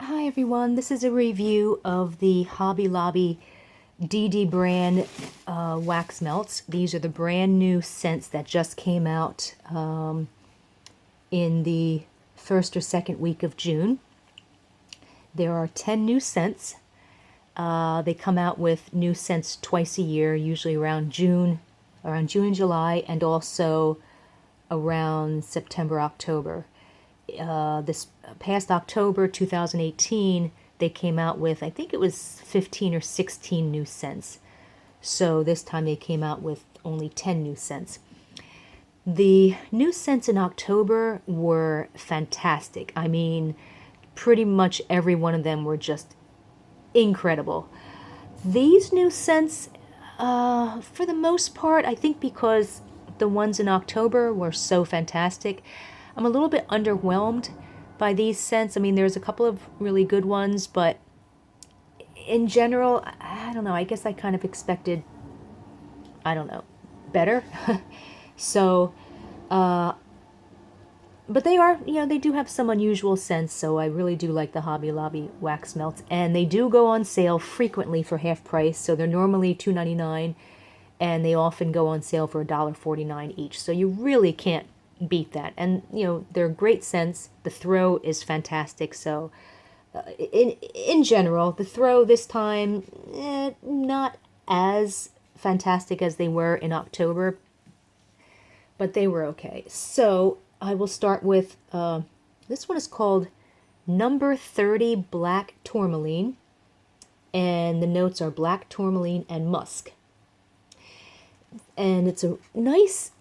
Hi everyone, this is a review of the Hobby Lobby DD brand wax melts. These are the brand new scents that just came out in the first or second week of June. There are 10 new scents. They come out with new scents twice a year, usually around June and July, and also around September, October. This past October 2018, they came out with, I think it was 15 or 16 new scents. So this time they came out with only 10 new scents. The new scents in October were fantastic. I mean, pretty much every one of them were just incredible. These new scents, for the most part, I think because the ones in October were so fantastic, I'm a little bit underwhelmed by these scents. I mean, there's a couple of really good ones, but in general, I don't know. I guess I kind of expected, I don't know, better. So, but they are, they do have some unusual scents, so I really do like the Hobby Lobby wax melts. And they do go on sale frequently for half price, so they're normally $2.99, and they often go on sale for $1.49 each. So you really can't beat that. And they're great scents. The throw is fantastic. So in general, the throw this time, not as fantastic as they were in October, but they were okay. So I will start with this one is called Number 30 Black Tourmaline, and the notes are black tourmaline and musk. And it's a nice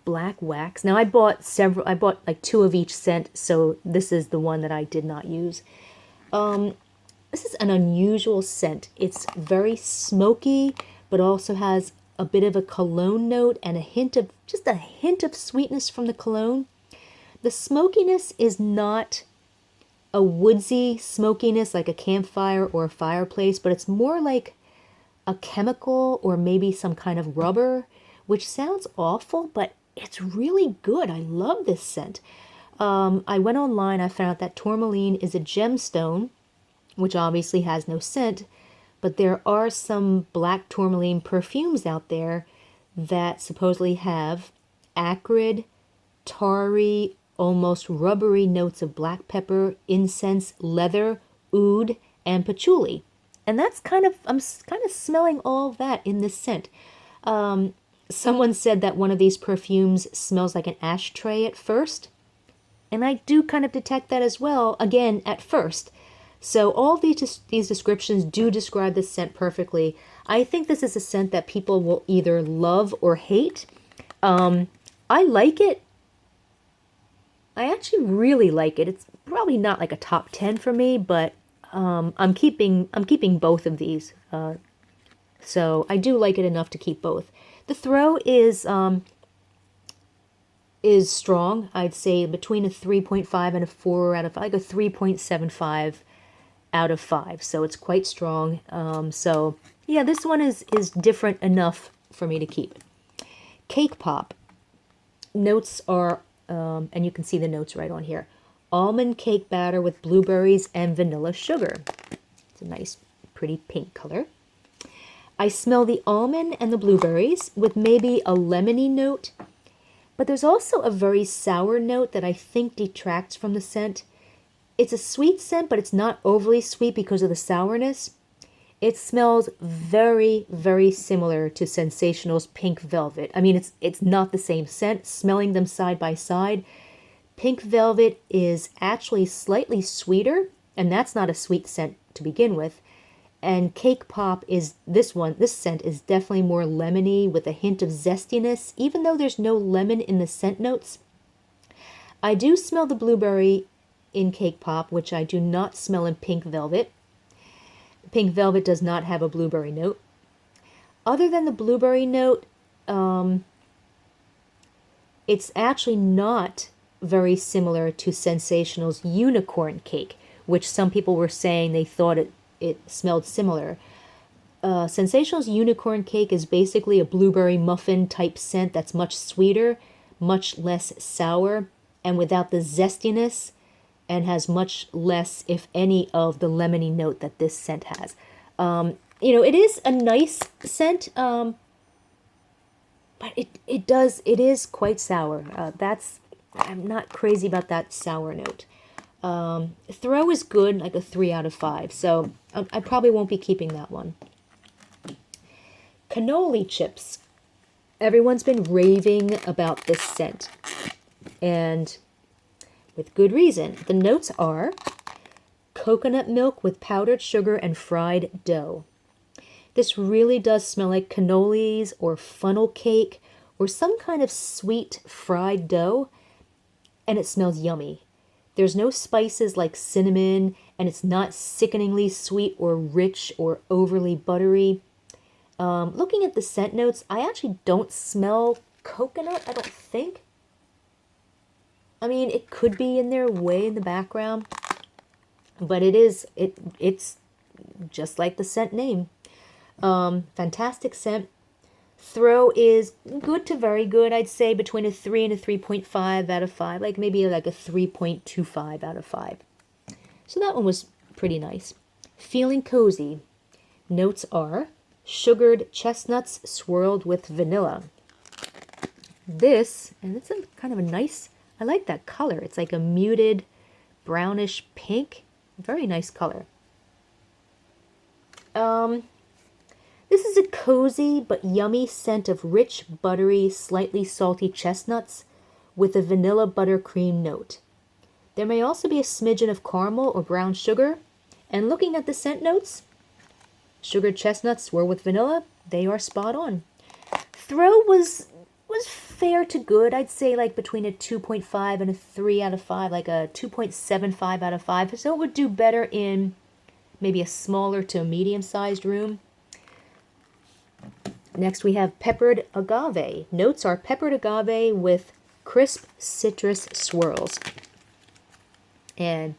black wax. Now I bought like two of each scent, so this is the one that I did not use. This is an unusual scent. It's very smoky, but also has a bit of a cologne note and just a hint of sweetness from the cologne. The smokiness is not a woodsy smokiness like a campfire or a fireplace, but it's more like a chemical or maybe some kind of rubber, which sounds awful, but it's really good. I love this scent. I went online, I found out that tourmaline is a gemstone, which obviously has no scent, but there are some black tourmaline perfumes out there that supposedly have acrid, tarry, almost rubbery notes of black pepper, incense, leather, oud, and patchouli. And I'm kind of smelling all of that in this scent. Someone said that one of these perfumes smells like an ashtray at first, and I do kind of detect that as well, again, at first. So all these descriptions do describe this scent perfectly. I think this is a scent that people will either love or hate. I like it. I actually really like it. It's probably not like a top 10 for me, but I'm keeping both of these. So I do like it enough to keep both. The throw is strong. I'd say between a 3.5 and a 4 out of, like a 3.75 out of 5. So it's quite strong. So yeah, this one is different enough for me to keep. Cake Pop. Notes are, and you can see the notes right on here. Almond cake batter with blueberries and vanilla sugar. It's a nice, pretty pink color. I smell the almond and the blueberries with maybe a lemony note, but there's also a very sour note that I think detracts from the scent. It's a sweet scent, but it's not overly sweet because of the sourness. It smells very, very similar to Sensational's Pink Velvet. I mean, it's not the same scent. Smelling them side by side, Pink Velvet is actually slightly sweeter, and that's not a sweet scent to begin with. And Cake Pop is this scent is definitely more lemony with a hint of zestiness, even though there's no lemon in the scent notes. I do smell the blueberry in Cake Pop, which I do not smell in Pink Velvet. Pink Velvet does not have a blueberry note. Other than the blueberry note, it's actually not very similar to Sensational's Unicorn Cake, which some people were saying they thought it smelled similar. Sensational's Unicorn Cake is basically a blueberry muffin type scent that's much sweeter, much less sour, and without the zestiness and has much less, if any, of the lemony note that this scent has. It is a nice scent, but it is quite sour. I'm not crazy about that sour note. Throw is good, like a 3 out of 5, so I probably won't be keeping that one. Cannoli Chips. Everyone's been raving about this scent, and with good reason. The notes are coconut milk with powdered sugar and fried dough. This really does smell like cannolis or funnel cake or some kind of sweet fried dough, and it smells yummy. There's no spices like cinnamon, and it's not sickeningly sweet or rich or overly buttery. Looking at the scent notes, I actually don't smell coconut, I don't think. I mean, it could be in there way in the background, but it's just like the scent name. Fantastic scent. Throw is good to very good. I'd say between a 3 and a 3.5 out of 5, like maybe like a 3.25 out of 5. So that one was pretty nice. Feeling cozy. Notes are sugared chestnuts swirled with vanilla. This, and it's a kind of a nice, I like that color. It's like a muted brownish pink. Very nice color. This is a cozy but yummy scent of rich, buttery, slightly salty chestnuts with a vanilla buttercream note. There may also be a smidgen of caramel or brown sugar. And looking at the scent notes, sugared chestnuts swirled with vanilla, they are spot on. Throw was fair to good. I'd say like between a 2.5 and a 3 out of 5, like a 2.75 out of 5. So it would do better in maybe a smaller to medium-sized room. Next we have peppered agave. Notes are peppered agave with crisp citrus swirls. And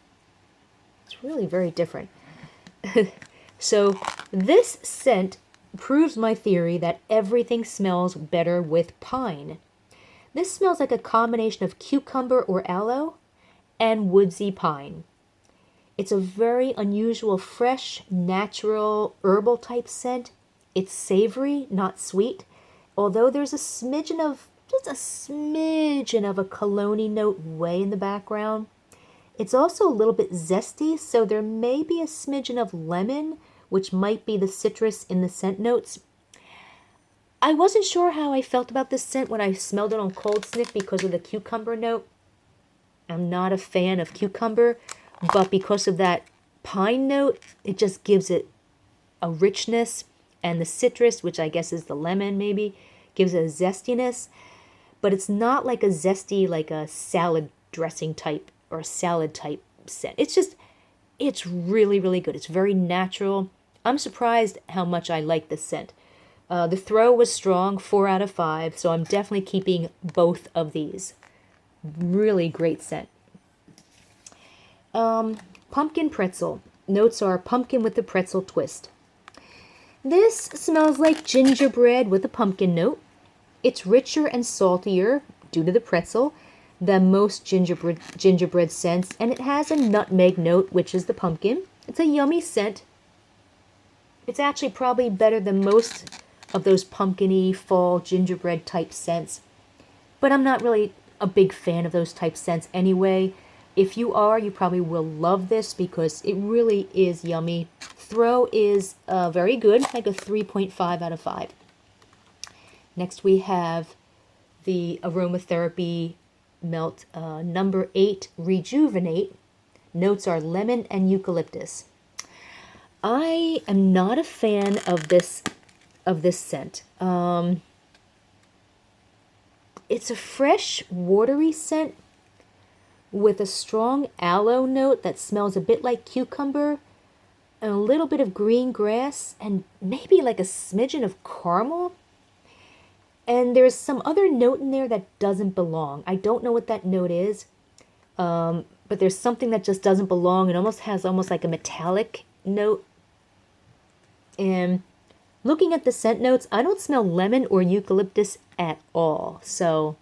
it's really very different. So this scent proves my theory that everything smells better with pine. This smells like a combination of cucumber or aloe and woodsy pine. It's a very unusual, fresh, natural, herbal type scent. It's savory, not sweet, although there's just a smidgen of a cologne note way in the background. It's also a little bit zesty, so there may be a smidgen of lemon, which might be the citrus in the scent notes. I wasn't sure how I felt about this scent when I smelled it on cold sniff because of the cucumber note. I'm not a fan of cucumber, but because of that pine note, it just gives it a richness. And the citrus, which I guess is the lemon maybe, gives it a zestiness. But it's not like a zesty, like a salad dressing type or salad type scent. It's really, really good. It's very natural. I'm surprised how much I like this scent. The throw was strong, 4 out of 5, so I'm definitely keeping both of these. Really great scent. Pumpkin pretzel. Notes are pumpkin with a pretzel twist. This smells like gingerbread with a pumpkin note. It's richer and saltier due to the pretzel than most gingerbread scents, and it has a nutmeg note, which is the pumpkin. It's a yummy scent. It's actually probably better than most of those pumpkin-y fall gingerbread type scents. But I'm not really a big fan of those type scents anyway. If you are, you probably will love this because it really is yummy. Throw is very good, like a 3.5 out of 5. Next we have the aromatherapy melt number 8, Rejuvenate. Notes are lemon and eucalyptus. I am not a fan of this scent. It's a fresh, watery scent with a strong aloe note that smells a bit like cucumber, and a little bit of green grass, and maybe like a smidgen of caramel. And there's some other note in there that doesn't belong. I don't know what that note is, but there's something that just doesn't belong. It almost has like a metallic note. And looking at the scent notes, I don't smell lemon or eucalyptus at all. So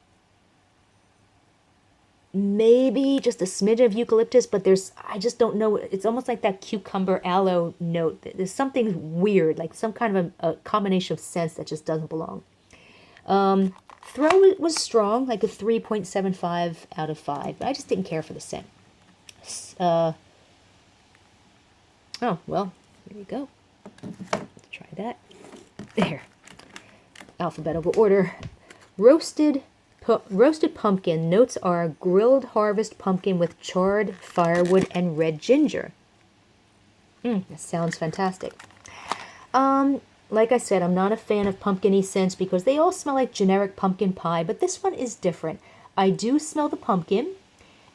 maybe just a smidge of eucalyptus, but I just don't know. It's almost like that cucumber aloe note. There's something weird, like some kind of a combination of scents that just doesn't belong. Throw was strong, like a 3.75 out of 5. But I just didn't care for the scent. Oh, well, here we go. Let's try that. There. Alphabetical order. Roasted pumpkin. Notes are grilled harvest pumpkin with charred firewood and red ginger. That sounds fantastic. Like I said, I'm not a fan of pumpkin-y scents because they all smell like generic pumpkin pie, but this one is different. I do smell the pumpkin,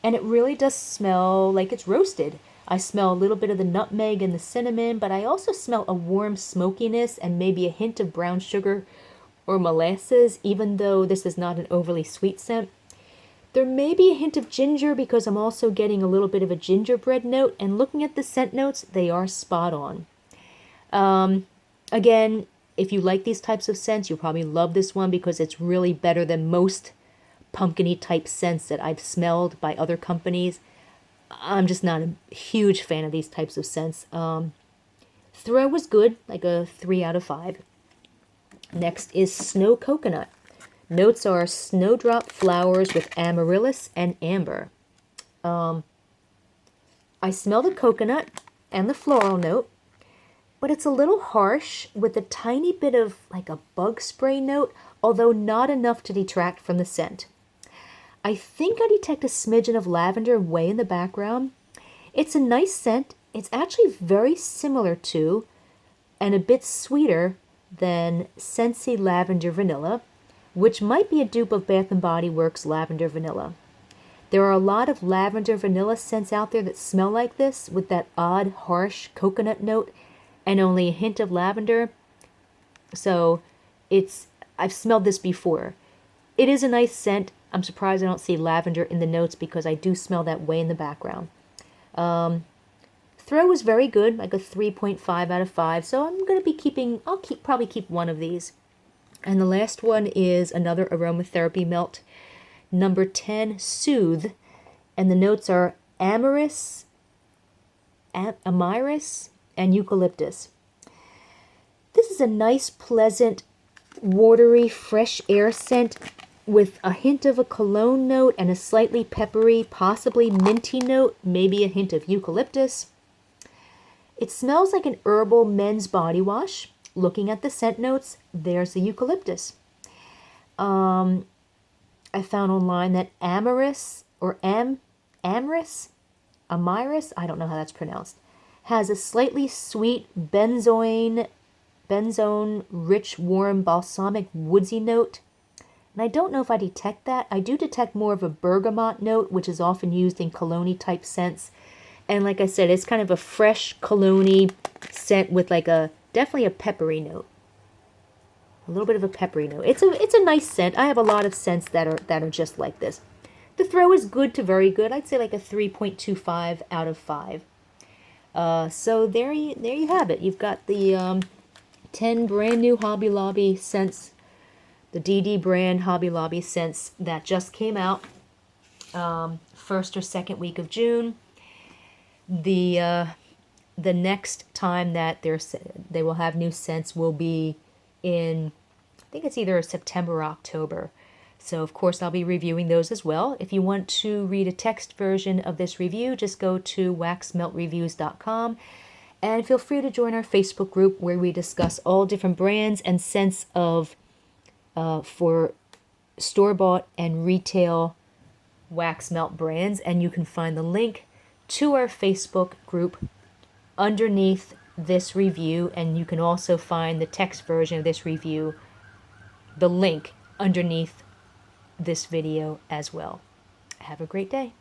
and it really does smell like it's roasted. I smell a little bit of the nutmeg and the cinnamon, but I also smell a warm smokiness and maybe a hint of brown sugar or molasses, even though this is not an overly sweet scent. There may be a hint of ginger because I'm also getting a little bit of a gingerbread note, and looking at the scent notes, they are spot on. Again, if you like these types of scents, you'll probably love this one because it's really better than most pumpkin-y type scents that I've smelled by other companies. I'm just not a huge fan of these types of scents. Throw was good, like a 3 out of 5. Next is Snow Coconut. Notes are snowdrop flowers with amaryllis and amber. I smell the coconut and the floral note, but it's a little harsh with a tiny bit of like a bug spray note, although not enough to detract from the scent. I think I detect a smidgen of lavender way in the background. It's a nice scent. It's actually very similar to and a bit sweeter than Scentsy Lavender Vanilla, which might be a dupe of Bath & Body Works Lavender Vanilla. There are a lot of lavender vanilla scents out there that smell like this with that odd, harsh coconut note and only a hint of lavender. So I've smelled this before. It is a nice scent. I'm surprised I don't see lavender in the notes because I do smell that way in the background. Throw was very good, like a 3.5 out of 5. So I'm going to be probably keep one of these. And the last one is another aromatherapy melt, number 10, Soothe. And the notes are amyris, and eucalyptus. This is a nice, pleasant, watery, fresh air scent with a hint of a cologne note and a slightly peppery, possibly minty note, maybe a hint of eucalyptus. It smells like an herbal men's body wash. Looking at the scent notes, there's the eucalyptus. I found online that amyris, I don't know how that's pronounced, has a slightly sweet benzoin, rich, warm, balsamic, woodsy note. And I don't know if I detect that. I do detect more of a bergamot note, which is often used in cologne type scents. And like I said, it's kind of a fresh cologne scent with like definitely a peppery note. A little bit of a peppery note. It's a nice scent. I have a lot of scents that are just like this. The throw is good to very good. I'd say like a 3.25 out of 5. So there you have it. You've got the 10 brand new Hobby Lobby scents, the DD brand Hobby Lobby scents that just came out first or second week of June. The next time that they will have new scents will be in, I think it's either September or October. So, of course, I'll be reviewing those as well. If you want to read a text version of this review, just go to waxmeltreviews.com and feel free to join our Facebook group where we discuss all different brands and scents for store-bought and retail wax melt brands. And you can find the link to our Facebook group underneath this review, and you can also find the text version of this review, the link underneath this video as well. Have a great day.